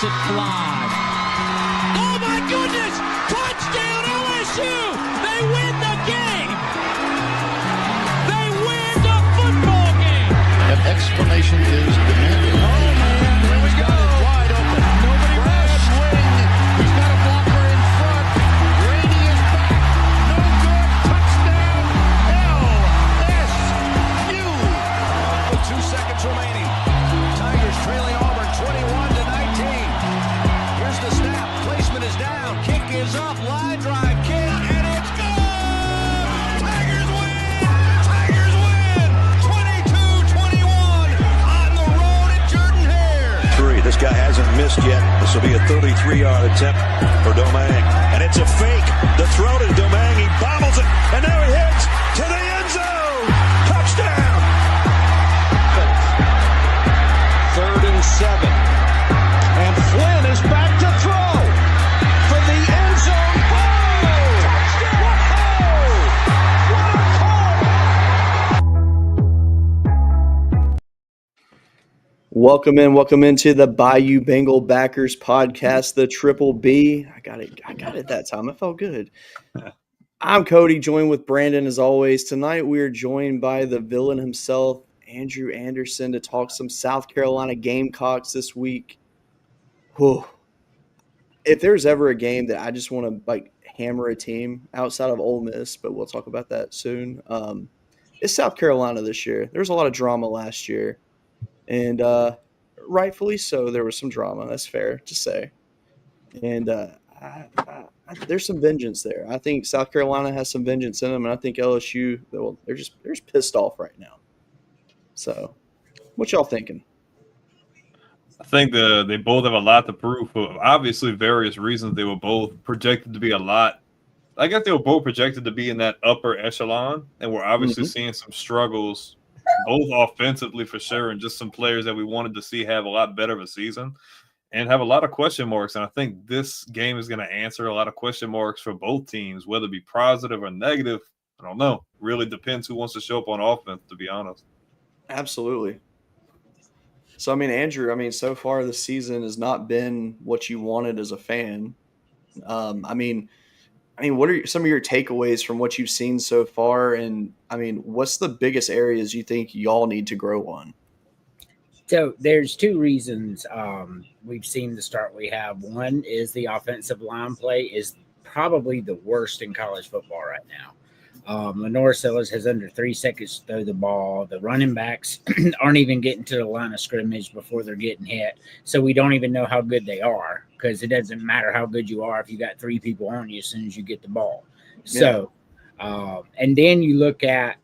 lets it fly. Oh my goodness! Touchdown LSU! They win the game! They win the football game! An explanation is demanded. Oh man, here we go! Wide open. Nobody ran. Swing. He's got a blocker in front. Brady is back. No good. Touchdown LSU. With 2 seconds remaining. Tigers trailing Auburn 21-19. Here's the snap. Placement is down. Kick is up. Line drive kick, and it's good! Tigers win! Tigers win! 22-21 on the road at Jordan-Hare. This guy hasn't missed yet. This will be a 33-yard attempt for Domingue. And it's a fake. The throw to Domingue. He bobbles it. And now he heads to the end zone. Touchdown. 3rd and 7. And Flynn is back to throw for the end zone. Welcome into the Bayou Bengal Backers podcast, the Triple B. I got it that time. It felt good. I'm Cody, joined with Brandon as always. Tonight we are joined by the villain himself, Andrew Anderson, to talk some South Carolina Gamecocks this week. Whew. If there's ever a game that I just want to hammer a team outside of Ole Miss, but we'll talk about that soon, it's South Carolina this year. There was a lot of drama last year. And rightfully so, there was some drama. That's fair to say. And there's some vengeance there. I think South Carolina has some vengeance in them, and I think LSU, they're just pissed off right now. So, what y'all thinking? I think they both have a lot to prove for obviously various reasons. They were both projected to be a lot. I guess they were both projected to be in that upper echelon, and we're obviously seeing some struggles. Both offensively for sure, and just some players that we wanted to see have a lot better of a season and have a lot of question marks. And I think this game is going to answer a lot of question marks for both teams, whether it be positive or negative. I don't know. Really depends who wants to show up on offense, to be honest. Absolutely. So, Andrew, so far this season has not been what you wanted as a fan. What are some of your takeaways from what you've seen so far? And, what's the biggest areas you think y'all need to grow on? So there's two reasons we've seen the start we have. One is the offensive line play is probably the worst in college football right now. Lenore Sellers has under 3 seconds to throw the ball. The running backs aren't even getting to the line of scrimmage before they're getting hit. So we don't even know how good they are, because it doesn't matter how good you are if you got 3 people on you as soon as you get the ball. So, and then you look at,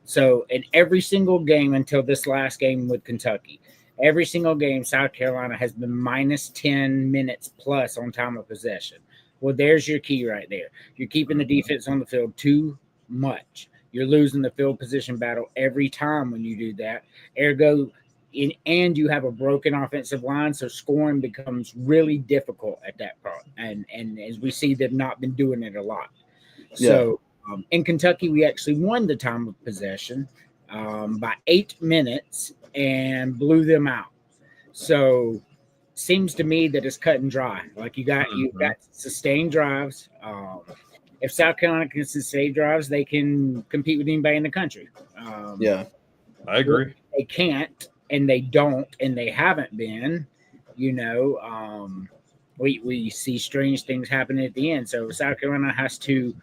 in every single game until this last game with Kentucky, every single game, South Carolina has been minus 10 minutes plus on time of possession. Well, there's your key right there. You're keeping the defense on the field too much. You're losing the field position battle every time when you do that. Ergo, and you have a broken offensive line, so scoring becomes really difficult at that part. And as we see, they've not been doing it a lot. So in Kentucky, we actually won the time of possession by 8 minutes and blew them out. So seems to me that it's cut and dry. Like you've got sustained drives. If South Carolina can sustain drives, they can compete with anybody in the country. I agree. They can't. and they don't, and they haven't been, we see strange things happening at the end. So South Carolina has to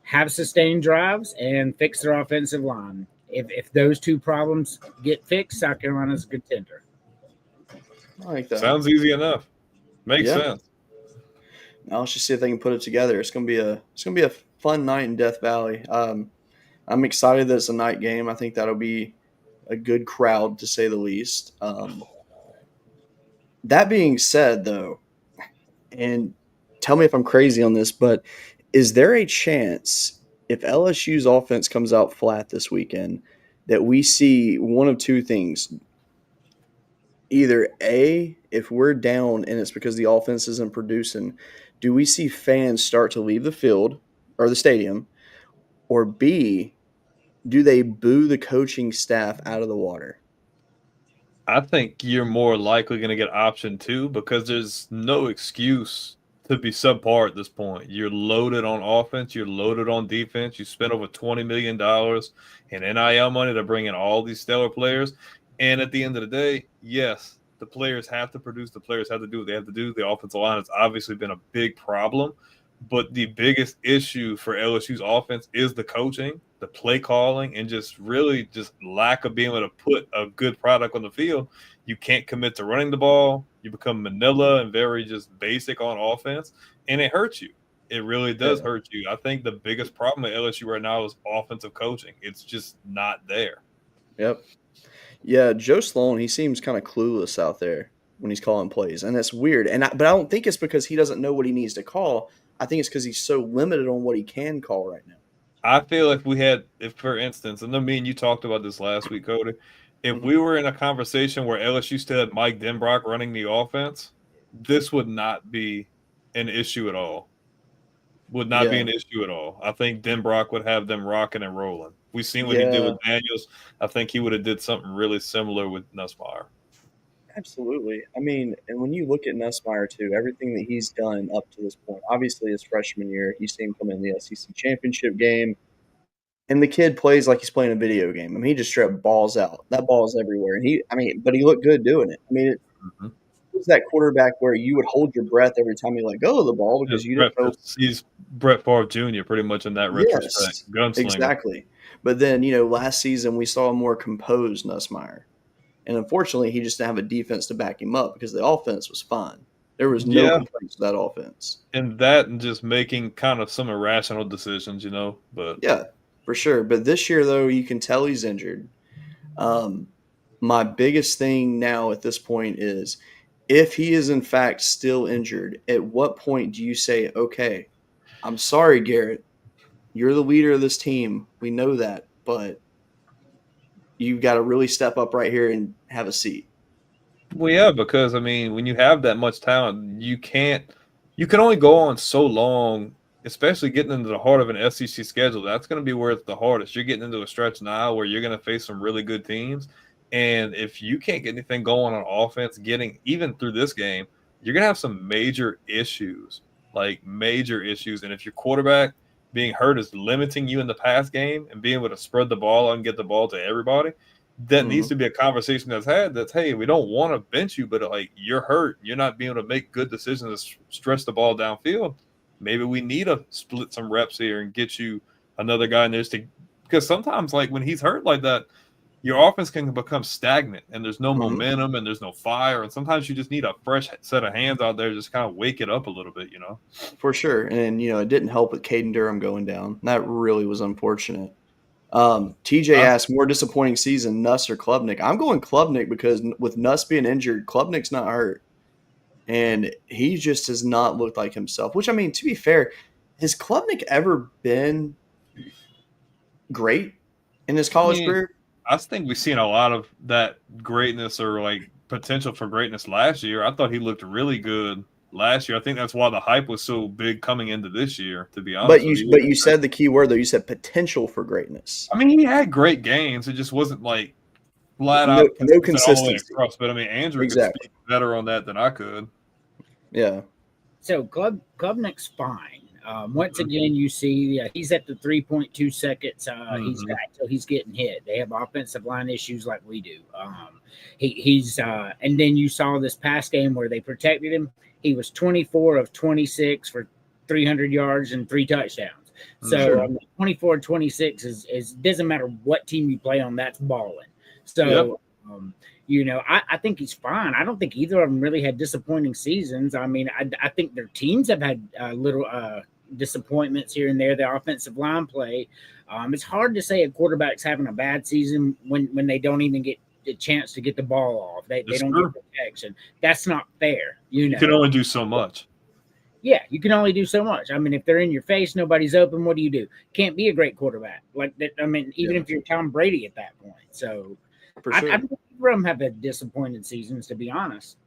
have sustained drives and fix their offensive line. If those two problems get fixed, South Carolina's a contender. I like that. Sounds easy enough. Makes Yeah. sense. Now let's just see if they can put it together. It's gonna be a fun night in Death Valley. I'm excited that it's a night game. I think that'll be a good crowd, to say the least. That being said, though, and tell me if I'm crazy on this, but is there a chance if LSU's offense comes out flat this weekend that we see one of two things? Either A, if we're down and it's because the offense isn't producing, do we see fans start to leave the field or the stadium? Or B, do they boo the coaching staff out of the water? I think you're more likely going to get option 2 because there's no excuse to be subpar at this point. You're loaded on offense. You're loaded on defense. You spent over $20 million in NIL money to bring in all these stellar players. And at the end of the day, yes, the players have to produce. The players have to do what they have to do. The offensive line has obviously been a big problem. But the biggest issue for LSU's offense is the coaching, the play calling, and just lack of being able to put a good product on the field. You can't commit to running the ball. You become manila and very just basic on offense, and it hurts you. It really does hurt you. I think the biggest problem at LSU right now is offensive coaching. It's just not there. Yep. Yeah, Joe Sloan, he seems kind of clueless out there when he's calling plays, and that's weird. But I don't think it's because he doesn't know what he needs to call. I think it's because he's so limited on what he can call right now. I feel if for instance, and then me and you talked about this last week, Cody, if we were in a conversation where LSU still had Mike Denbrock running the offense, this would not be an issue at all. Would not be an issue at all. I think Denbrock would have them rocking and rolling. We've seen what he did with Daniels. I think he would have did something really similar with Nussmeier. Absolutely. I mean, and when you look at Nussmeier, too, everything that he's done up to this point, obviously his freshman year, you see him come in the SEC championship game, and the kid plays like he's playing a video game. I mean, he just straight up balls out. That ball's everywhere. And but he looked good doing it. I mean, it was that quarterback where you would hold your breath every time you let go of the ball because you don't know. He's Brett Favre Jr. pretty much in that retrospect. Gunslinger. Exactly. But then, last season we saw a more composed Nussmeier. And unfortunately, he just didn't have a defense to back him up because the offense was fine. There was no complaints to that offense. And just making kind of some irrational decisions, But yeah, for sure. But this year, though, you can tell he's injured. My biggest thing now at this point is if he is in fact still injured, at what point do you say, okay, I'm sorry, Garrett, you're the leader of this team. We know that, but you've got to really step up right here and have a seat. Well, yeah, because when you have that much talent, you can only go on so long, especially getting into the heart of an SEC schedule. That's going to be where it's the hardest. You're getting into a stretch now where you're going to face some really good teams. And if you can't get anything going on offense, even through this game, you're going to have some major issues. And if your quarterback being hurt is limiting you in the pass game and being able to spread the ball and get the ball to everybody, that needs to be a conversation that's hey, we don't want to bench you, but you're hurt. You're not being able to make good decisions to stretch the ball downfield. Maybe we need to split some reps here and get you another guy in there because sometimes when he's hurt like that, your offense can become stagnant and there's no momentum and there's no fire. And sometimes you just need a fresh set of hands out there to just kind of wake it up a little bit, For sure. And, it didn't help with Caden Durham going down. That really was unfortunate. TJ asked, more disappointing season, Nuss or Klubnik? I'm going Klubnik because with Nuss being injured, Klubnik's not hurt. And he just has not looked like himself, which, to be fair, has Klubnik ever been great in his college career? I think we've seen a lot of that greatness or potential for greatness last year. I thought he looked really good last year. I think that's why the hype was so big coming into this year, to be honest. But you said the key word, though. You said potential for greatness. He had great games. It just wasn't flat out no consistency. Across. But Andrew could speak better on that than I could. Yeah. So Klubnik's fine. Once again, you see he's at the 3.2 seconds. He's getting hit. They have offensive line issues like we do. He's and then you saw this past game where they protected him. He was 24 of 26 for 300 yards and 3 touchdowns. So 24-26 is doesn't matter what team you play on, that's balling. So I think he's fine. I don't think either of them really had disappointing seasons. I mean, I think their teams have had little disappointments here and there. The offensive line play. It's hard to say a quarterback's having a bad season when they don't even get a chance to get the ball off. They don't get protection. That's not fair. You can only do so much. Yeah, you can only do so much. I mean, if they're in your face, nobody's open. What do? Can't be a great quarterback like that. I mean, even if you're Tom Brady at that point. So, for sure. I think them have had disappointed seasons, to be honest.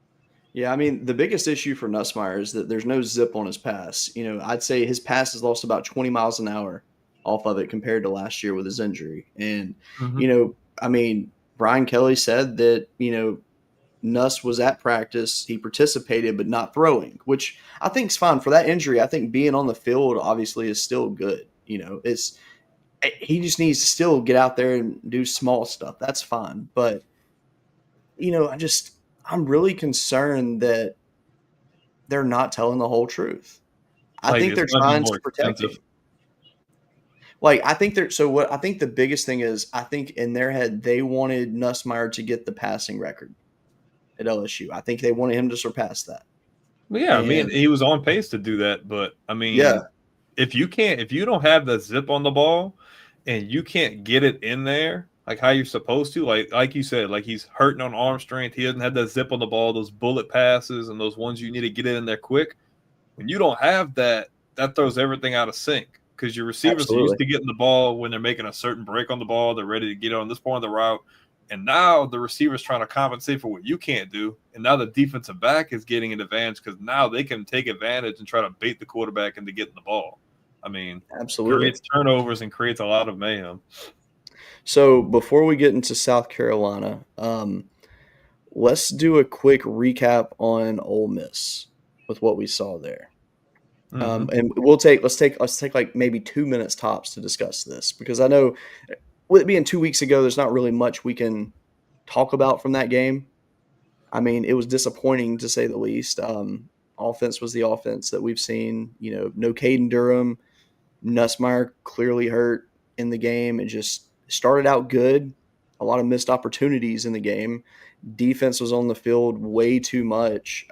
Yeah, I mean, the biggest issue for Nussmeier is that there's no zip on his pass. I'd say his pass has lost about 20 miles an hour off of it compared to last year with his injury. And, I mean, Brian Kelly said that, Nuss was at practice. He participated, but not throwing, which I think is fine for that injury. I think being on the field obviously is still good. He just needs to still get out there and do small stuff. That's fine. But, I'm really concerned that they're not telling the whole truth. I think they're trying to protect him. I think I think the biggest thing is, I think in their head, they wanted Nussmeier to get the passing record at LSU. I think they wanted him to surpass that. Well, yeah, I mean, he was on pace to do that, but I mean, if you don't have the zip on the ball and you can't get it in there like how you're supposed to, like you said, like he's hurting on arm strength, he doesn't have that zip on the ball, those bullet passes and those ones you need to get it in there quick. When you don't have that, that throws everything out of sync. Because your receivers are used to getting the ball when they're making a certain break on the ball. They're ready to get on this point of the route. And now the receiver's trying to compensate for what you can't do. And now the defensive back is getting an advantage because now they can take advantage and try to bait the quarterback into getting the ball. I mean, creates turnovers and creates a lot of mayhem. So before we get into South Carolina, let's do a quick recap on Ole Miss with what we saw there. And let's take like maybe 2 minutes tops to discuss this, because I know with it being 2 weeks ago, there's not really much we can talk about from that game. I mean, it was disappointing to say the least. Offense was the offense that we've seen. No Caden Durham. Nussmeier clearly hurt in the game. It just started out good. A lot of missed opportunities in the game. Defense was on the field way too much,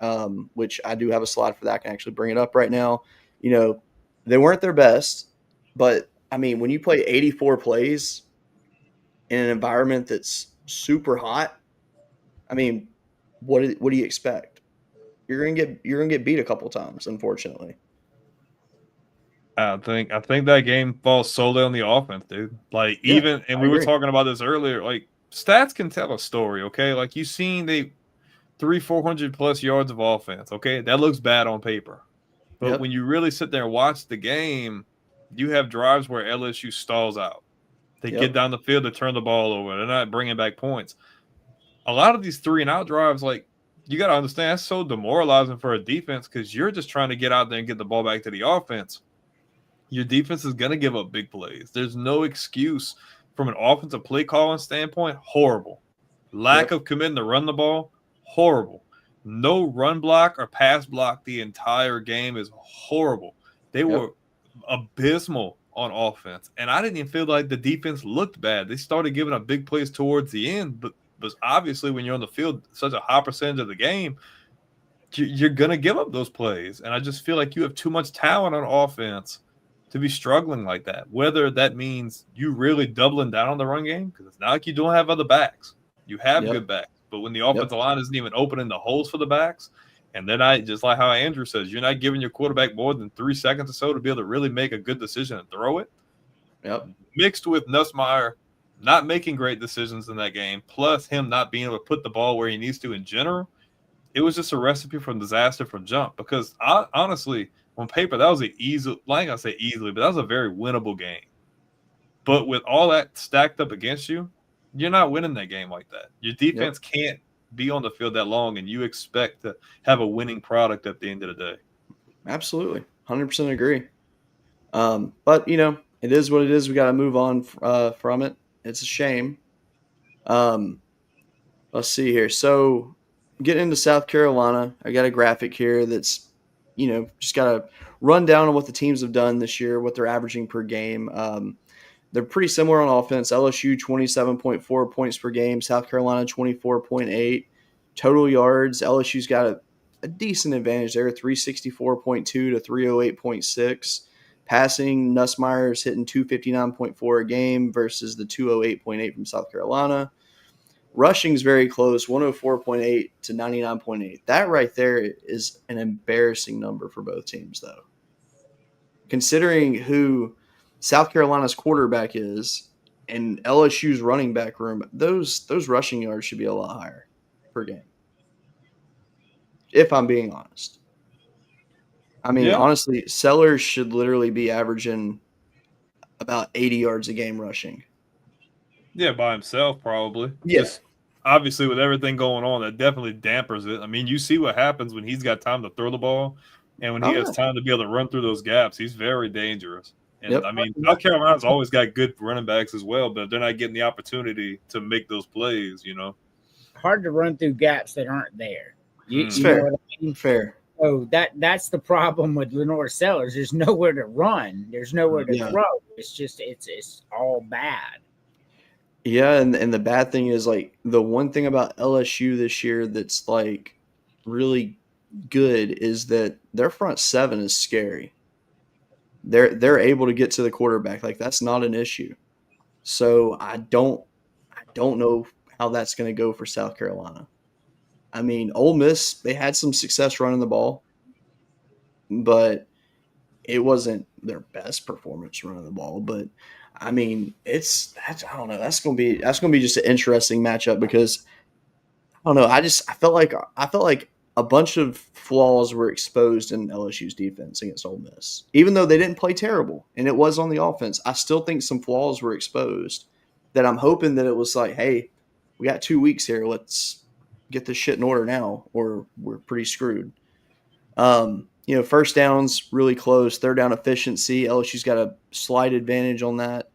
which I do have a slide for that. I can actually bring it up right now. They weren't their best, but I mean, when you play 84 plays in an environment that's super hot, I mean, what do you expect? You're gonna get beat a couple times, unfortunately. I think that game falls solely on the offense, dude. We were talking about this earlier. Like, stats can tell a story, okay? Like, you've seen 400 plus yards of offense, okay? That looks bad on paper. But when you really sit there and watch the game, you have drives where LSU stalls out. They get down the field to turn the ball over. They're not bringing back points. A lot of these 3-and-out drives, you got to understand, that's so demoralizing for a defense because you're just trying to get out there and get the ball back to the offense. Your defense is going to give up big plays. There's no excuse from an offensive play calling standpoint. Horrible. Lack of committing to run the ball. Horrible. No run block or pass block the entire game is horrible. They were abysmal on offense. And I didn't even feel like the defense looked bad. They started giving up big plays towards the end, but obviously when you're on the field such a high percentage of the game, you're going to give up those plays. And I just feel like you have too much talent on offense to be struggling like that, whether that means you really doubling down on the run game, because it's not like you don't have other backs. You have good backs. But when the offensive line isn't even opening the holes for the backs, and then just like how Andrew says, you're not giving your quarterback more than 3 seconds or so to be able to really make a good decision and throw it. Mixed with Nussmeier not making great decisions in that game, plus him not being able to put the ball where he needs to in general, it was just a recipe for disaster from jump. Because honestly, on paper, that was easily, but that was a very winnable game. But with all that stacked up against you, you're not winning that game like that. Your defense can't be on the field that long, and you expect to have a winning product at the end of the day. Absolutely. 100% agree. But, it is what it is. We got to move on from it. It's a shame. Let's Let's see here. So getting into South Carolina, I got a graphic here that's, just got a rundown on what the teams have done this year, what they're averaging per game. They're pretty similar on offense. LSU 27.4 points per game, South Carolina 24.8. Total yards, LSU's got a decent advantage there, 364.2 to 308.6. Passing, Nussmeier's hitting 259.4 a game versus the 208.8 from South Carolina. Rushing's very close, 104.8 to 99.8. That right there is an embarrassing number for both teams, though. Considering who South Carolina's quarterback is and LSU's running back room, those rushing yards should be a lot higher per game. If I'm being honest. I mean, honestly, Sellers should literally be averaging about 80 yards a game rushing. Yeah, by himself probably. Yeah. Just obviously with everything going on, that definitely dampers it. I mean, you see what happens when he's got time to throw the ball and when he has time to be able to run through those gaps. He's very dangerous. And I mean, South Carolina's always got good running backs as well, but they're not getting the opportunity to make those plays, Hard to run through gaps that aren't there. You fair. know what I mean? Fair. So that's the problem with Lenore Sellers. There's nowhere to run. There's nowhere to throw. It's just it's all bad. Yeah, and the bad thing is, like, the one thing about LSU this year that's, like, really good is that their front seven is scary. They're able to get to the quarterback. Like, that's not an issue. So I don't know how that's going to go for South Carolina. I mean, Ole Miss, they had some success running the ball, but it wasn't their best performance running the ball. But I mean, I don't know. That's gonna be just an interesting matchup because I don't know. I felt like a bunch of flaws were exposed in LSU's defense against Ole Miss, even though they didn't play terrible and it was on the offense. I still think some flaws were exposed that I'm hoping that it was like, hey, we got 2 weeks here. Let's get this shit in order now, or we're pretty screwed. First downs really close. Third down efficiency, LSU's got a slight advantage on that.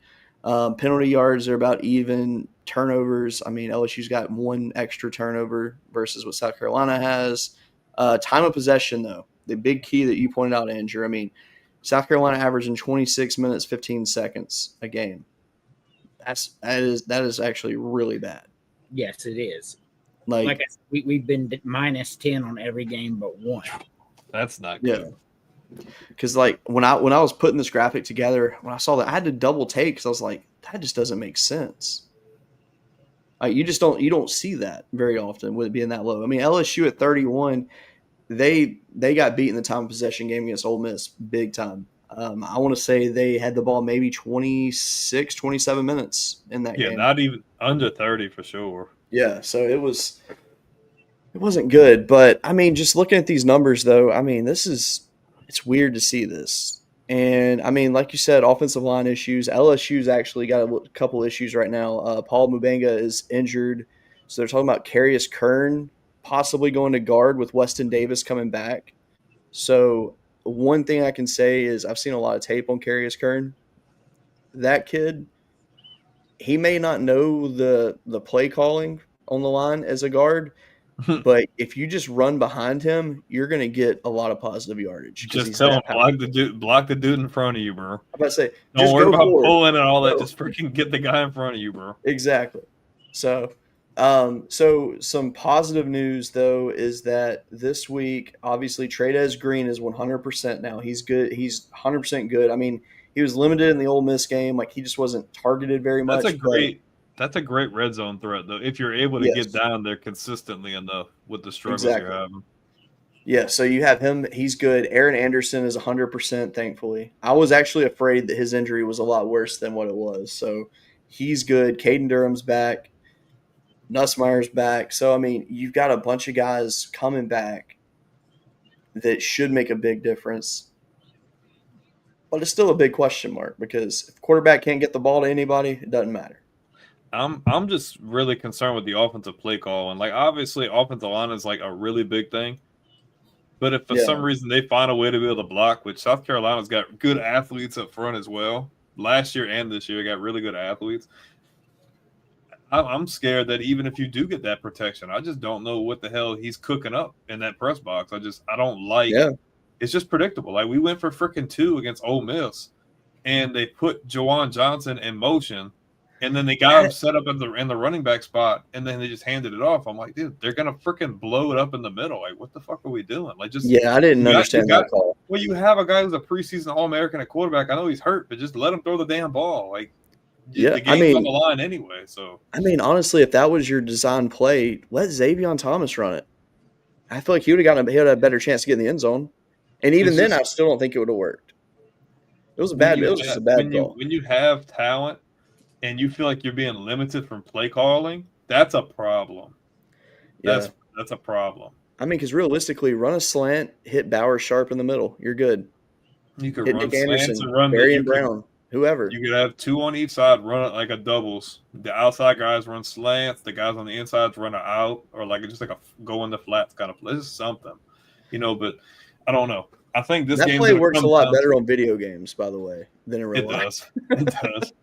Penalty yards are about even. Turnovers, I mean, LSU's got one extra turnover versus what South Carolina has. Time of possession, though, the big key that you pointed out, Andrew. I mean, South Carolina averaging 26 minutes, 15 seconds a game. That is actually really bad. Yes, it is. Like I said, we've been minus 10 on every game but one. That's not good. Yeah. Because like when I was putting this graphic together, when I saw that, I had to double take because I was like, that just doesn't make sense. Like you don't see that very often with it being that low. I mean, LSU at 31, they got beat in the time of possession game against Ole Miss big time. I want to say they had the ball maybe 26, 27 minutes in that game. Yeah, not even under 30 for sure. Yeah, so it wasn't good. But, I mean, just looking at these numbers, though, I mean, it's weird to see this. And, I mean, like you said, offensive line issues. LSU's actually got a couple issues right now. Paul Mubanga is injured. So they're talking about Carius Kern possibly going to guard with Weston Davis coming back. So one thing I can say is I've seen a lot of tape on Carius Kern. That kid, he may not know the play calling on the line as a guard, but if you just run behind him, you're going to get a lot of positive yardage. Just tell him block the dude in front of you, bro. I'm about to say, don't worry about pulling and all that. Just freaking get the guy in front of you, bro. Exactly. So some positive news though is that this week, obviously, Trey'Dez Green is 100% now. He's good. He's 100% good. I mean, he was limited in the Ole Miss game. Like, he just wasn't targeted very much. That's a great red zone threat, though, if you're able to get down there consistently enough with the struggles you're having. Yeah, so you have him. He's good. Aaron Anderson is 100%, thankfully. I was actually afraid that his injury was a lot worse than what it was. So he's good. Caden Durham's back. Nussmeier's back. So, I mean, you've got a bunch of guys coming back that should make a big difference. But it's still a big question mark because if the quarterback can't get the ball to anybody, it doesn't matter. I'm just really concerned with the offensive play call. And, like, obviously offensive line is, like, a really big thing. But if for some reason they find a way to be able to block, which South Carolina's got good athletes up front as well. Last year and this year, got really good athletes. I'm scared that even if you do get that protection, I just don't know what the hell he's cooking up in that press box. I don't like. Yeah. It's just predictable. Like we went for freaking 2 against Ole Miss, and they put Jawan Johnson in motion, and then they got him set up in the running back spot, and then they just handed it off. I'm like, dude, they're gonna freaking blow it up in the middle. Like, what the fuck are we doing? Like, just I didn't understand that call. Well, you have a guy who's a preseason All-American at quarterback. I know he's hurt, but just let him throw the damn ball. Like, the game's on the line anyway. So I mean, honestly, if that was your design play, let Xavier Thomas run it. I feel like he would have had a better chance to get in the end zone. And even then, I still don't think it would have worked. It was just a bad call. When you have talent and you feel like you're being limited from play calling, that's a problem. That's a problem. I mean, because realistically, run a slant, hit Bauer sharp in the middle. You're good. You could hit run Nick slants Anderson, and run Barry Brown, whoever. You could have 2 on each side, run it like a doubles. The outside guys run slants. The guys on the inside run an out, or just like a go in the flats kind of play. This is something, But I don't know. I think this game play works a lot better on video games, by the way, than in real life. It does.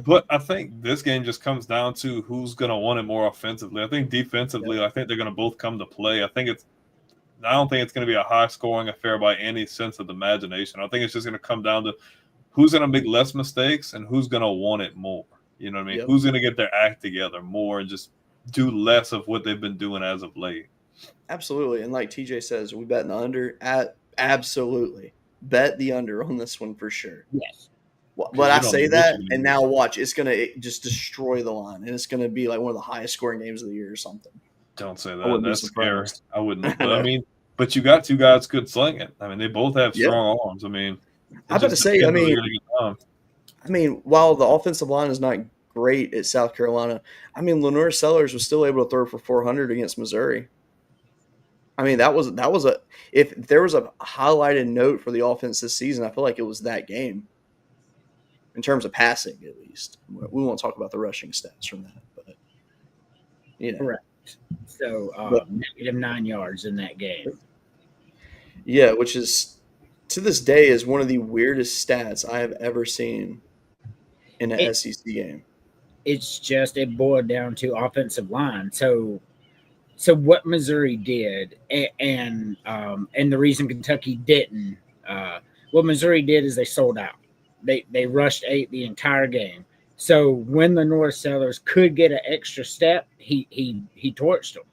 But I think this game just comes down to who's going to want it more offensively. I think defensively, I think they're going to both come to play. I don't think it's going to be a high-scoring affair by any sense of the imagination. I think it's just going to come down to who's going to make less mistakes and who's going to want it more. You know what I mean? Yep. Who's going to get their act together more and just do less of what they've been doing as of late. Absolutely. And like TJ says, we bet the under. Absolutely. Bet the under on this one for sure. Yes. But I say that, and now watch. It's going to just destroy the line, and it's going to be like one of the highest scoring games of the year or something. Don't say that. That's scary. I wouldn't. But but you got 2 guys could sling it. I mean, they both have strong arms. I mean, I'm about to say, while the offensive line is not great at South Carolina, Lenore Sellers was still able to throw for 400 against Missouri. I mean, that was if there was a highlighted note for the offense this season, I feel like it was that game. In terms of passing, at least. We won't talk about the rushing stats from that, but Correct. So -9 yards in that game. Yeah, which is to this day is one of the weirdest stats I have ever seen in an SEC game. It's just it boiled down to offensive line. So what Missouri did, and the reason Kentucky didn't, what Missouri did is they sold out. They rushed 8 the entire game. So when the North Sellers could get an extra step, he torched them.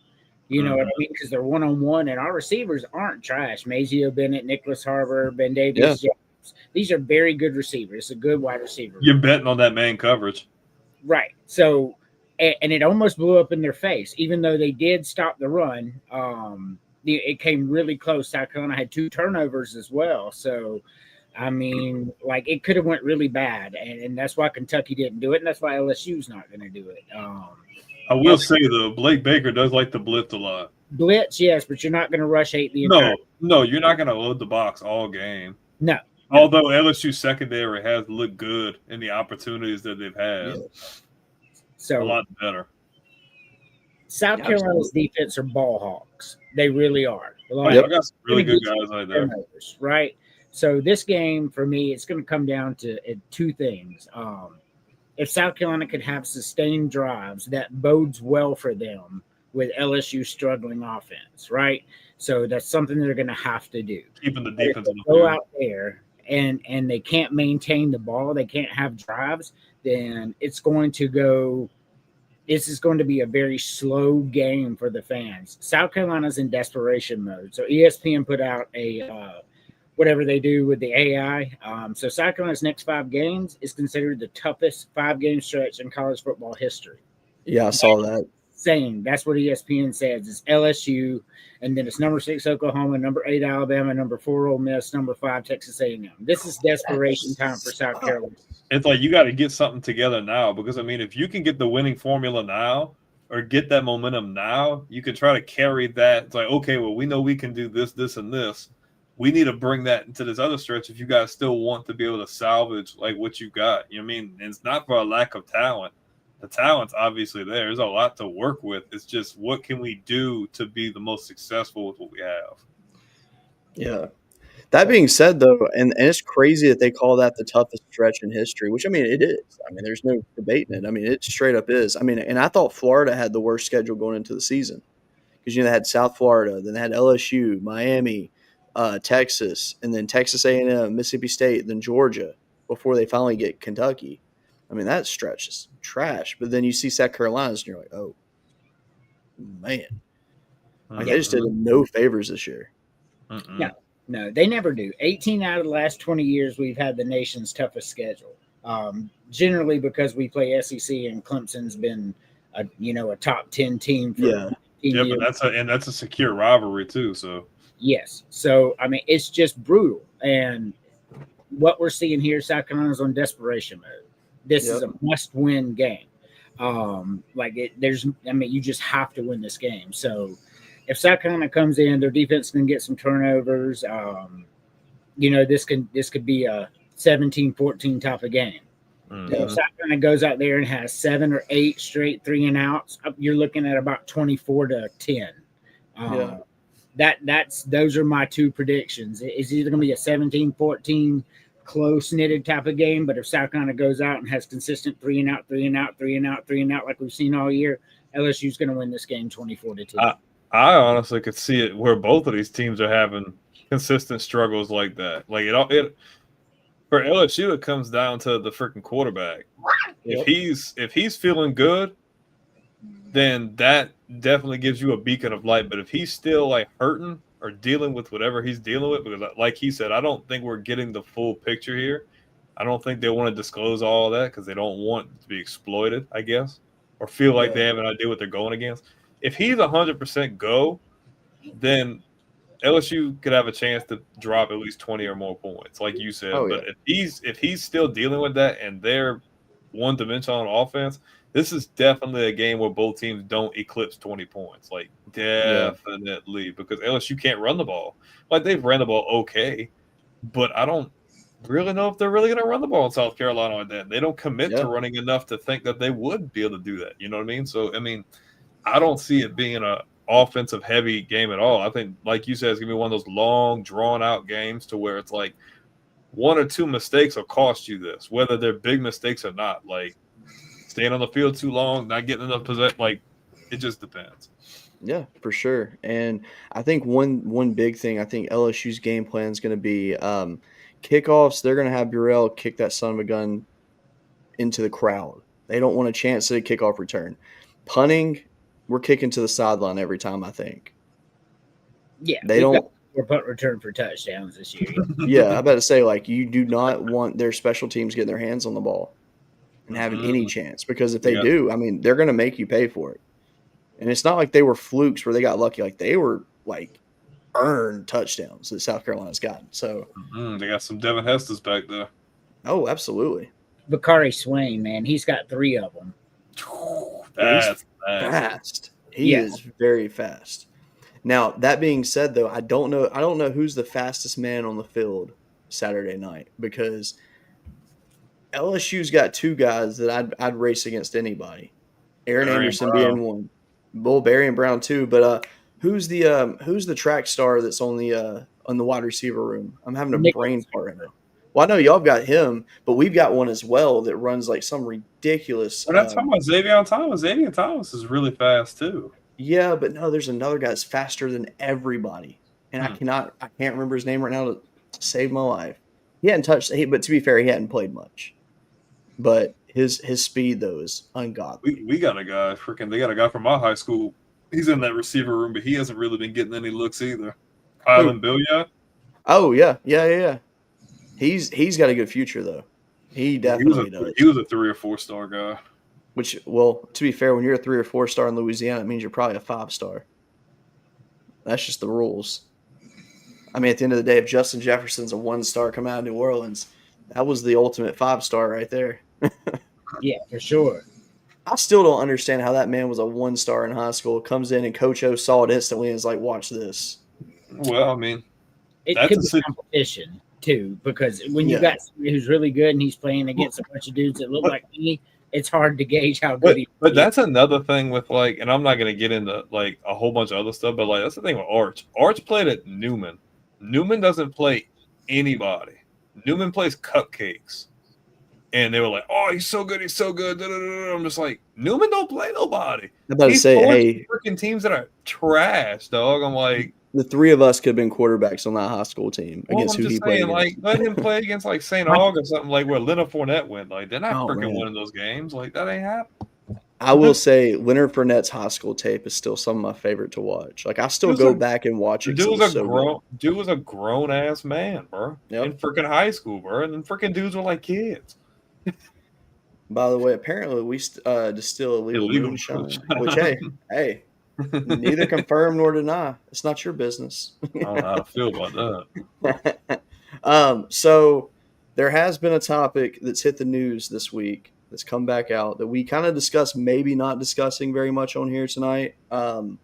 You know what I mean? Because they're 1-on-1, and our receivers aren't trash. Mazio Bennett, Nicholas Harbor, Ben Davis. Yeah. These are very good receivers. It's a good wide receiver. You're betting on that man coverage. Right. So, and it almost blew up in their face, even though they did stop the run. It came really close. South Carolina had 2 turnovers as well. So, it could have went really bad, and that's why Kentucky didn't do it, and that's why LSU's not going to do it. I will say, though, Blake Baker does like to blitz a lot. Blitz, yes, but you're not going to rush 8 the entire game. No, you're not going to load the box all game. No. Although LSU secondary has looked good in the opportunities that they've had. Yeah. So a lot better. South Carolina's defense are ball hawks. They really are. I got some really good guys right there. Right? So this game, for me, it's going to come down to 2 things. If South Carolina could have sustained drives, that bodes well for them with LSU struggling offense, right? So that's something they're going to have to do. Keeping the defense on the field. Go out there and they can't maintain the ball, they can't have drives, then it's going to go – this is going to be a very slow game for the fans. South Carolina's in desperation mode. So ESPN put out a whatever they do with the AI. So South Carolina's next 5 games is considered the toughest 5-game stretch in college football history. Yeah, I saw that. Saying that's what ESPN says. It's LSU, and then it's number 6 Oklahoma, number 8 Alabama, number 4 Ole Miss, number 5 Texas A&M. This is desperation time for South Carolina. It's like you got to get something together now, because if you can get the winning formula now or get that momentum now, you can try to carry that. It's like, okay, well, we know we can do this, this, and this. We need to bring that into this other stretch if you guys still want to be able to salvage like what you got. You know what I mean? And it's not for a lack of talent. The talent's obviously there. There's a lot to work with. It's just what can we do to be the most successful with what we have? Yeah. That being said, though, and it's crazy that they call that the toughest stretch in history, which, I mean, it is. I mean, there's no debating it. I mean, it straight up is. I mean, and I thought Florida had the worst schedule going into the season because, they had South Florida, then they had LSU, Miami, Texas, and then Texas A&M, Mississippi State, then Georgia before they finally get Kentucky. I mean, that stretch is trash. But then you see South Carolina, and you're like, oh, man. Like, they just did them no favors this year. No, they never do. 18 out of the last 20 years, we've had the nation's toughest schedule. Generally because we play SEC and Clemson's been a top 10 team for but that's a secure rivalry too. So yes. So I mean it's just brutal. And what we're seeing here, South Carolina's on desperation mode. This is a must-win game. You just have to win this game. So if South Carolina comes in, their defense can get some turnovers. This could be a 17-14 type of game. Mm-hmm. If South Carolina goes out there and has 7 or 8 straight 3-and-outs, you're looking at about 24-10. Those are my two predictions. It's either going to be a 17-14 close-knitted type of game, but if South Carolina goes out and has consistent 3-and-out, 3-and-out, 3-and-out, 3-and-out like we've seen all year, LSU's going to win this game 24-10. I honestly could see it where both of these teams are having consistent struggles like that. Like it for LSU, it comes down to the freaking quarterback. Yep. If he's feeling good, then that definitely gives you a beacon of light. But if he's still like hurting or dealing with whatever he's dealing with, because like he said, I don't think we're getting the full picture here. I don't think they want to disclose all of that because they don't want to be exploited, I guess, or feel like they have an idea what they're going against. If he's 100% go, then LSU could have a chance to drop at least 20 or more points, like you said. But if he's still dealing with that and they're one dimensional on offense, this is definitely a game where both teams don't eclipse 20 points. Like definitely, because LSU can't run the ball. Like they've ran the ball okay, but I don't really know if they're really going to run the ball in South Carolina like that. They don't commit to running enough to think that they would be able to do that. You know what I mean? So I mean, I don't see it being an offensive heavy game at all. I think, like you said, it's going to be one of those long, drawn-out games to where it's like 1 or 2 mistakes will cost you this, whether they're big mistakes or not. Like staying on the field too long, not getting enough possession. Like it just depends. Yeah, for sure. And I think one big thing, I think LSU's game plan is going to be kickoffs. They're going to have Burrell kick that son of a gun into the crowd. They don't want a chance at a kickoff return. Punting, we're kicking to the sideline every time, I think. Yeah. They don't – we're punt return for touchdowns this year. Yeah, I about to say, like, you do not want their special teams getting their hands on the ball and having any chance, because if they do, I mean, they're going to make you pay for it. And it's not like they were flukes where they got lucky. Like, they were, like, earned touchdowns that South Carolina's gotten. So they got some Devin Hestas back there. Oh, absolutely. Bakari Swain, man, he's got 3 of them. That's fast. He is very fast. Now, that being said, though, I don't know who's the fastest man on the field Saturday night, because LSU's got 2 guys that I'd race against anybody. Aaron Anderson being one, Bull Barry and Brown too. But who's the track star that's on the wide receiver room? I'm having a brain fart right now. Well, I know y'all got him, but we've got one as well that runs like some ridiculous. We're not talking about Xavier Thomas. Xavier Thomas is really fast too. Yeah, but no, there's another guy that's faster than everybody, and I can't remember his name right now to save my life. He hadn't touched, but to be fair, he hadn't played much. But his speed though is ungodly. We got a guy they got a guy from my high school. He's in that receiver room, but he hasn't really been getting any looks either. Kylan Billiard. Oh yeah. He's got a good future though. He definitely does. He was a 3 or 4 star guy. Which, well, to be fair, when you're a 3 or 4 star in Louisiana, it means you're probably a 5 star. That's just the rules. I mean, at the end of the day, if Justin Jefferson's a 1 star coming out of New Orleans, that was the ultimate 5 star right there. Yeah, for sure. I still don't understand how that man was a 1 star in high school, comes in and Coach O saw it instantly and is like, watch this. Well, I mean, it could be competition too, because when you got somebody who's really good and he's playing against a bunch of dudes that look like me, it's hard to gauge how good he is. But that's another thing with, like, and I'm not going to get into like a whole bunch of other stuff, but like that's the thing with Arch. Arch played at Newman. Newman doesn't play anybody. Newman plays cupcakes. And they were like, "Oh, he's so good, he's so good." I'm just like, Newman don't play nobody. I'm about to He's say, hey, freaking teams that are trash, dog. I'm like, the three of us could have been quarterbacks on that high school team against I'm who he just played saying, against. like, let him play against like St. Aug or something like where Leonard Fournette went. Like, they're not freaking Man. winning those games. Like, that ain't happening. I will say Leonard Fournette's high school tape is still some of my favorite to watch. Like I still go back and watch it. Dude was a grown ass man, bro. Yep. In freaking high school, bro. And then freaking dudes were like kids. By the way, apparently we distill illegal moonshine, which hey, neither confirm nor deny. It's not your business. I don't know how to feel about that. So there has been a topic that's hit the news this week that's come back out that we kind of discussed, maybe not discussing very much on here tonight. Kyron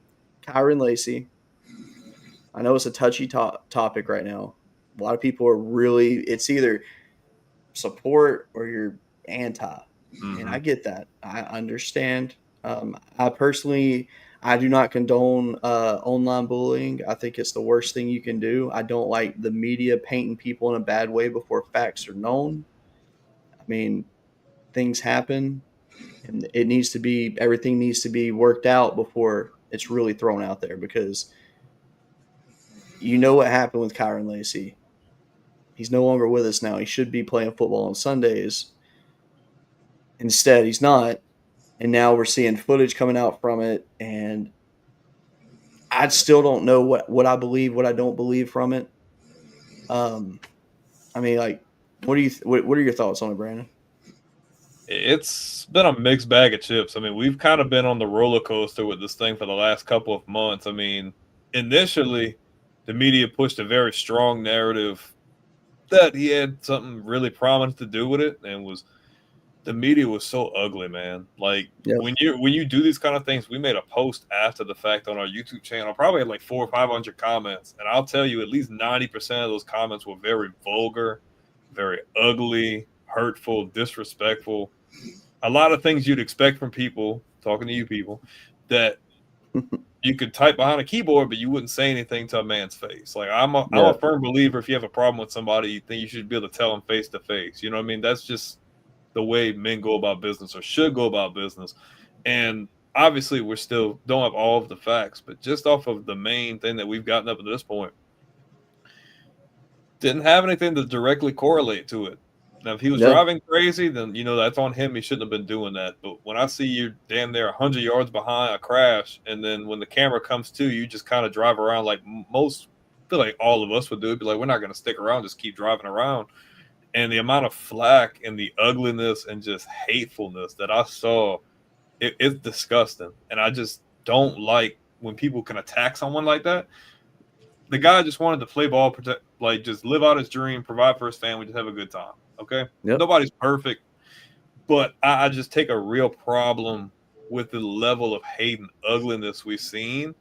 Lacey. I know it's a touchy topic right now. A lot of people are really, it's either support or you're anti. And I get that. I understand. I personally, I do not condone online bullying. I think it's the worst thing you can do. I don't like the media painting people in a bad way before facts are known. I mean, things happen, and everything needs to be worked out before it's really thrown out there, because you know what happened with Kyron Lacey. He's no longer with us now. He should be playing football on Sundays. Instead, he's not. And now we're seeing footage coming out from it. And I still don't know what I believe, what I don't believe from it. I mean, like, what are your thoughts on it, Brandon? It's been a mixed bag of chips. I mean, we've kind of been on the roller coaster with this thing for the last couple of months. I mean, initially, the media pushed a very strong narrative that he had something really prominent to do with it, and the media was so ugly, man. Like, when you do these kind of things, we made a post after the fact on our YouTube channel, probably had like 400 or 500 comments, and I'll tell you, at least 90% of those comments were very vulgar, very ugly, hurtful, disrespectful. A lot of things you'd expect from people, talking to you people, that you could type behind a keyboard, but you wouldn't say anything to a man's face. Like, I'm a firm believer, if you have a problem with somebody, you think you should be able to tell them face to face. You know what I mean? That's just the way men go about business, or should go about business. And obviously we still don't have all of the facts, but just off of the main thing that we've gotten up to this point, didn't have anything to directly correlate to it. Now, if he was driving crazy, then, that's on him. He shouldn't have been doing that. But when I see you damn near 100 yards behind a crash, and then when the camera comes to you, just kind of drive around like I feel like all of us would do. It'd be like, we're not going to stick around, just keep driving around. And the amount of flack and the ugliness and just hatefulness that I saw, it's disgusting. And I just don't like when people can attack someone like that. The guy just wanted to play ball, just live out his dream, provide for his family, just have a good time. Okay? Yep. Nobody's perfect. But I just take a real problem with the level of hate and ugliness we've seen.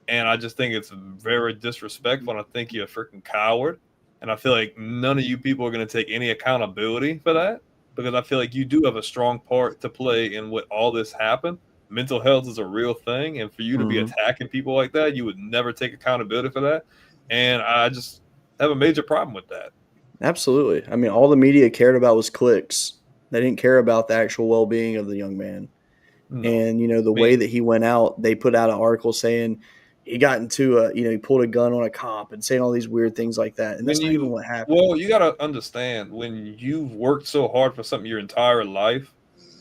And I just think it's very disrespectful. And I think you're a freaking coward. And I feel like none of you people are going to take any accountability for that, because I feel like you do have a strong part to play in what all this happened. Mental health is a real thing. And for you to be attacking people like that, you would never take accountability for that. And I just have a major problem with that. Absolutely. I mean, all the media cared about was clicks. They didn't care about the actual well-being of the young man. No. And, the way that he went out, they put out an article saying he got into he pulled a gun on a cop and saying all these weird things like that. And that's not even what happened. Well, you got to understand, when you've worked so hard for something your entire life,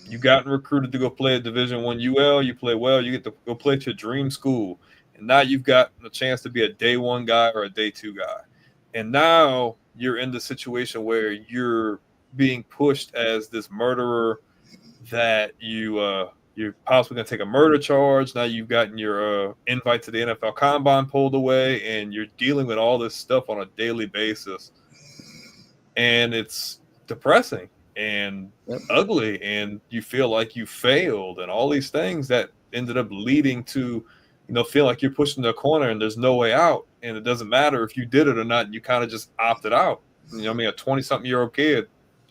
you've gotten recruited to go play at Division I UL, you play well, you get to go play at your dream school. And now you've got a chance to be a day one guy or a day two guy. And now you're in the situation where you're being pushed as this murderer, that you're possibly going to take a murder charge. Now you've gotten your invite to the NFL Combine pulled away, and you're dealing with all this stuff on a daily basis. And it's depressing and ugly, and you feel like you failed, and all these things that ended up leading to, feeling like you're pushed into a corner and there's no way out. And it doesn't matter if you did it or not. You kind of just opted out. A 20-something-year-old kid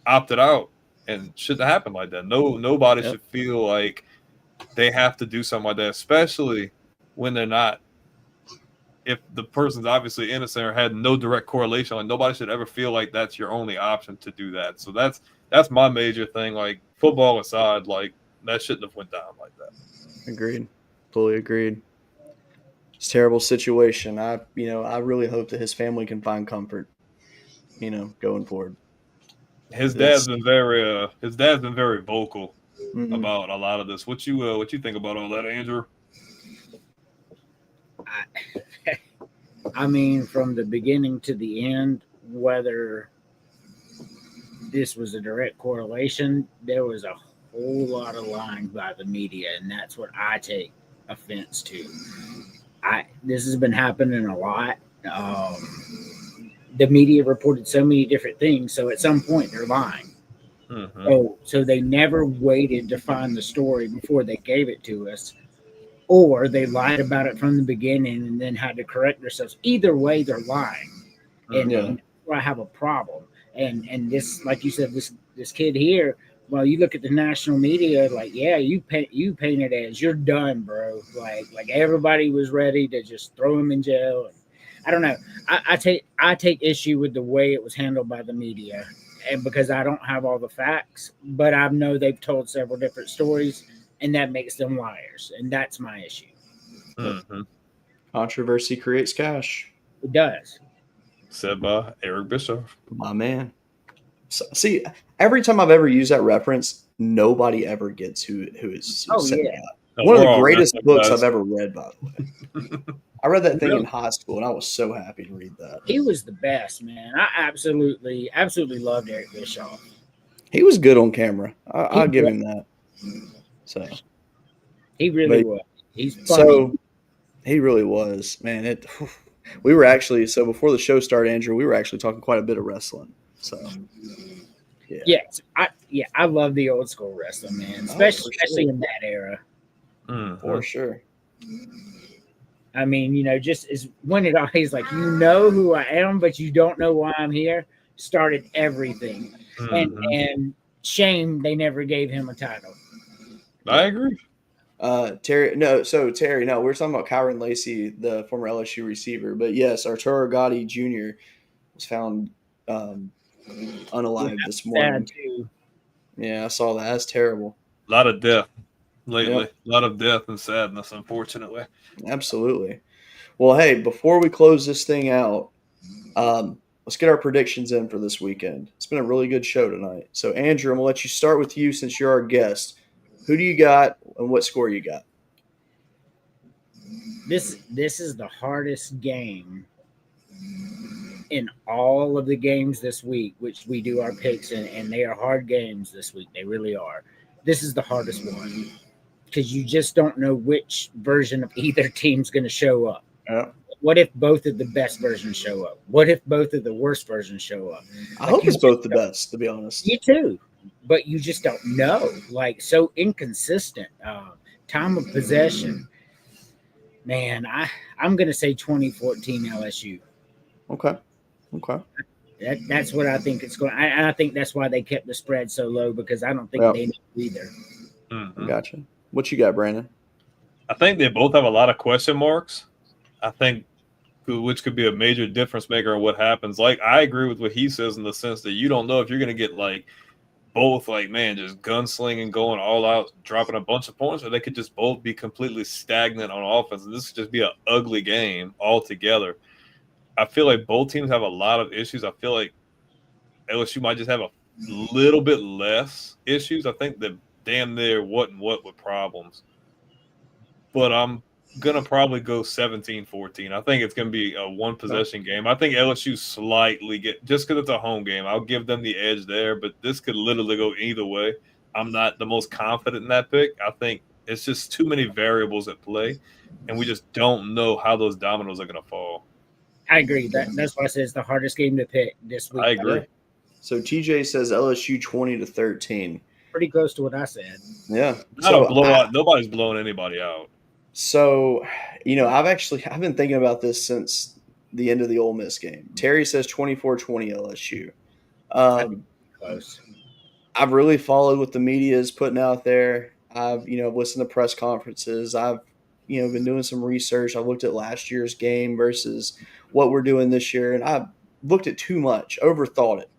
opted out, and shouldn't happen like that. Nobody should feel like they have to do something like that, especially when they're not if the person's obviously innocent or had no direct correlation, like nobody should ever feel like that's your only option to do that. So that's my major thing. Like football aside, like that shouldn't have went down like that. Agreed. Fully agreed. It's a terrible situation. I really hope that his family can find comfort, going forward. His dad's been very vocal about a lot of this. What you think about all that, Andrew? I mean, from the beginning to the end, whether this was a direct correlation, there was a whole lot of lying by the media, and that's what I take offense to. This has been happening a lot. The media reported so many different things, so at some point they're lying. Mm-hmm. So they never waited to find the story before they gave it to us, or they lied about it from the beginning and then had to correct themselves. Either way, they're lying, and I have a problem. And this, like you said, this kid here. Well, you look at the national media, like, yeah, you painted as you're done, bro. Like everybody was ready to just throw him in jail. I don't know. I take issue with the way it was handled by the media, and because I don't have all the facts, but I know they've told several different stories, and that makes them liars, and that's my issue. Mm-hmm. Controversy creates cash. It does. Said by Eric Bischoff. My man. So, see, every time I've ever used that reference, nobody ever gets who is saying that. One of the greatest books I've ever read, by the way. I read that thing in high school, and I was so happy to read that. He was the best, man. I absolutely loved Eric Bischoff. He was good on camera. I'll give him that. So he really was. He's funny. So he really was, man. We were actually before the show started, Andrew. We were actually talking quite a bit of wrestling. So I love the old school wrestling, man, especially in that era. For sure. I mean, just as when it always like, who I am, but you don't know why I'm here, started everything. And shame they never gave him a title. I agree. Terry, no, we're talking about Kyron Lacey, the former LSU receiver. But yes, Arturo Gotti Jr. was found unalive this morning. Yeah, I saw that. That's terrible. A lot of death lately. Yep. A lot of death and sadness, unfortunately. Absolutely. Well, hey, before we close this thing out, let's get our predictions in for this weekend. It's been a really good show tonight. So, Andrew, I'm going to let you start with you since you're our guest. Who do you got and what score you got? This is the hardest game in all of the games this week, which we do our picks in, and they are hard games this week. They really are. This is the hardest one because you just don't know which version of either team's going to show up. Yeah. What if both of the best versions show up? What if both of the worst versions show up? I hope it's both the best, to be honest. You too, but you just don't know. Like, so inconsistent. Time of possession. Man, I'm going to say 2014 LSU. Okay. That's what I think it's going. I think that's why they kept the spread so low because I don't think they know either. Mm-hmm. Gotcha. What you got, Brandon? I think they both have a lot of question marks. I think which could be a major difference maker in what happens. Like, I agree with what he says in the sense that you don't know if you're going to get like both just gunslinging, going all out, dropping a bunch of points, or they could just both be completely stagnant on offense. And this could just be an ugly game altogether. I feel like both teams have a lot of issues. I feel like LSU might just have a little bit less issues. I think that damn near what with problems. But I'm going to probably go 17-14. I think it's going to be a one-possession game. I think LSU slightly just because it's a home game, I'll give them the edge there, but this could literally go either way. I'm not the most confident in that pick. I think it's just too many variables at play, and we just don't know how those dominoes are going to fall. I agree. That's why I said it's the hardest game to pick this week. I agree. So TJ says LSU 20-13. Pretty close to what I said. Yeah. Not a blowout. Nobody's blowing anybody out. So, I've been thinking about this since the end of the Ole Miss game. Terry says 24-20 LSU. Close. I've really followed what the media is putting out there. I've listened to press conferences. I've, been doing some research. I looked at last year's game versus what we're doing this year, and I looked at too much, overthought it.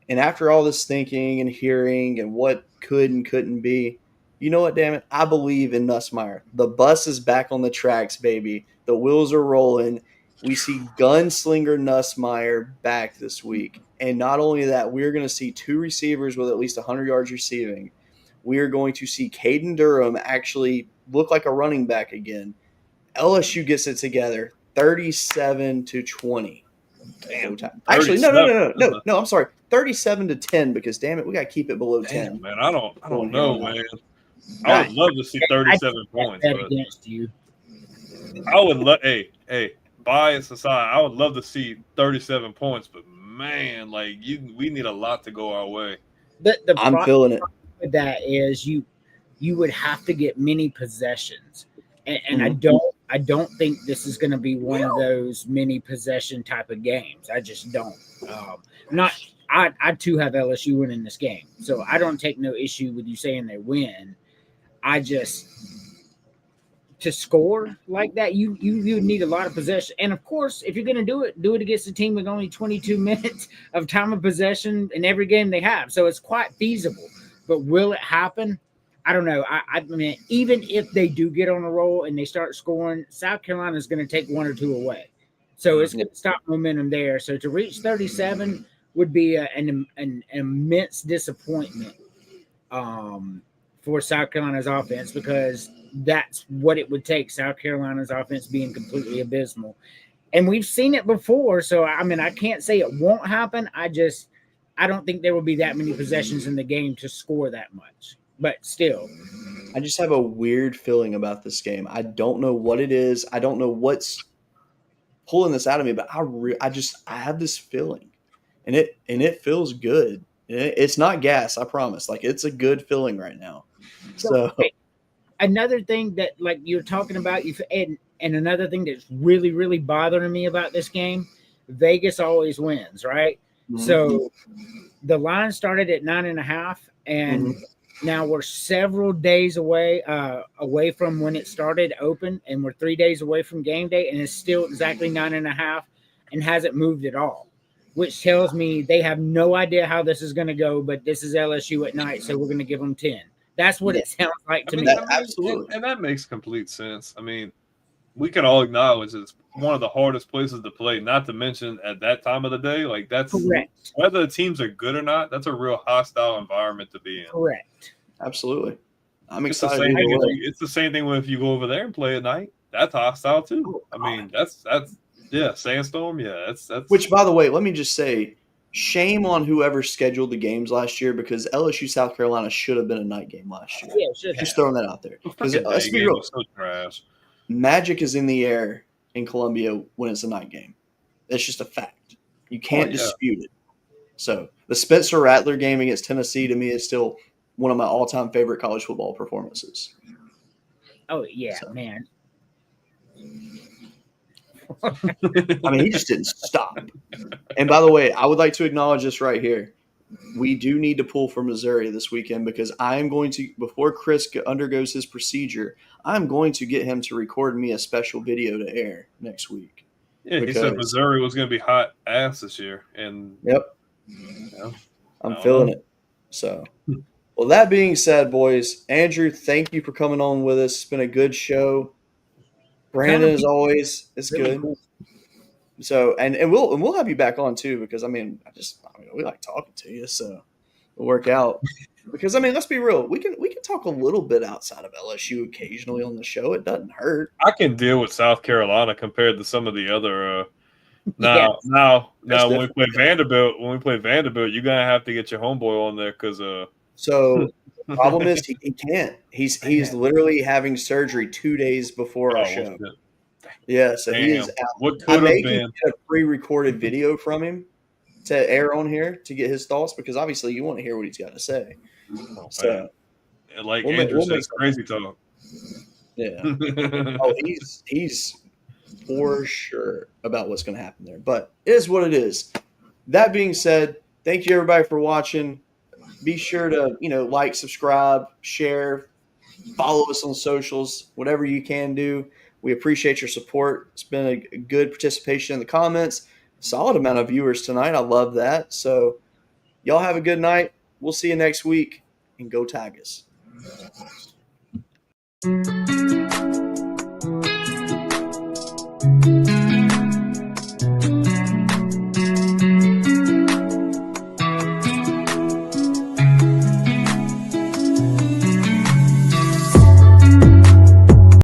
And after all this thinking and hearing and what could and couldn't be, you know what, damn it? I believe in Nussmeier. The bus is back on the tracks, baby. The wheels are rolling. We see Gunslinger Nussmeier back this week. And not only that, we're going to see 2 receivers with at least 100 yards receiving. We are going to see Caden Durham actually look like a running back again. LSU gets it together, 37-20. Damn. Actually, no. I'm sorry, 37-10 because damn it, we got to keep it below 10. Damn, man, I don't know, man. I would love to see 37 points. Bet against you. I would love. Hey, bias aside, I would love to see 37 points, but man, like we need a lot to go our way. I'm feeling it. With that is you would have to get many possessions, and Mm-hmm. I don't think this is going to be one of those many possession type of games. I just don't. I too have LSU winning this game, so I don't take no issue with you saying they win. I just to score like that, you need a lot of possession, and of course, if you're going to do it against a team with only 22 minutes of time of possession in every game they have, so it's quite feasible. But will it happen? I don't know. I mean, even if they do get on a roll and they start scoring, South Carolina is going to take 1 or 2 away, so it's going to stop momentum there. So to reach 37 would be an immense disappointment for South Carolina's offense, because that's what it would take. South Carolina's offense being completely abysmal, and we've seen it before. So I mean, I can't say it won't happen. I don't think there will be that many possessions in the game to score that much. But still, I just have a weird feeling about this game. I don't know what it is. I don't know what's pulling this out of me, but I have this feeling, and it feels good. It's not gas, I promise. Like, it's a good feeling right now. So another thing that, like you're talking about, and another thing that's really, really bothering me about this game, Vegas always wins, right? Mm-hmm. So the line started at 9.5, and now we're several days away from when it started open, and we're 3 days away from game day, and it's still exactly 9.5 and hasn't moved at all, which tells me they have no idea how this is going to go, but this is LSU at night, so we're going to give them 10. That's what it sounds like to me. Absolutely. And that makes complete sense. I mean, we can all acknowledge it's one of the hardest places to play, not to mention at that time of the day. Like, that's correct. Whether the teams are good or not, that's a real hostile environment to be in. Correct. Absolutely. I'm it's excited. It's the same thing if you go over there and play at night. That's hostile too. I mean, that's sandstorm. Yeah, that's which, by the way, let me just say, shame on whoever scheduled the games last year, because LSU South Carolina should have been a night game last year. Yeah, just throwing that out there. Because let's be real, so trash. Magic is in the air in Columbia when it's a night game. That's just a fact. You can't dispute it. So the Spencer Rattler game against Tennessee, to me, is still one of my all-time favorite college football performances. Oh yeah, man. I mean, he just didn't stop. And by the way, I would like to acknowledge this right here. We do need to pull for Missouri this weekend, because I am going to, before Chris undergoes his procedure, I'm going to get him to record me a special video to air next week. Yeah, he said Missouri was going to be hot ass this year. And I'm feeling it. So, well, that being said, boys, Andrew, thank you for coming on with us. It's been a good show. Brandon, as always, it's really good. Cool. So, and we'll have you back on too, because I mean, we like talking to you, so it'll work out. Because I mean, let's be real, we can talk a little bit outside of LSU occasionally on the show. It doesn't hurt. I can deal with South Carolina compared to some of the other. Now, when we play Vanderbilt, you're gonna have to get your homeboy on there, because So the problem is he can't. He's literally having surgery 2 days before our show. Yeah, so he is out. What could have been a pre-recorded video from him to air on here to get his thoughts, because obviously you want to hear what he's got to say. So, like Andrew says, crazy talk. Yeah. He's for sure about what's going to happen there, but it is what it is. That being said, thank you everybody for watching. Be sure to like, subscribe, share, Follow us on socials, whatever you can do. We appreciate your support. It's been a good participation in the comments. Solid amount of viewers tonight. I love that. So y'all have a good night. We'll see you next week, and go Tigers.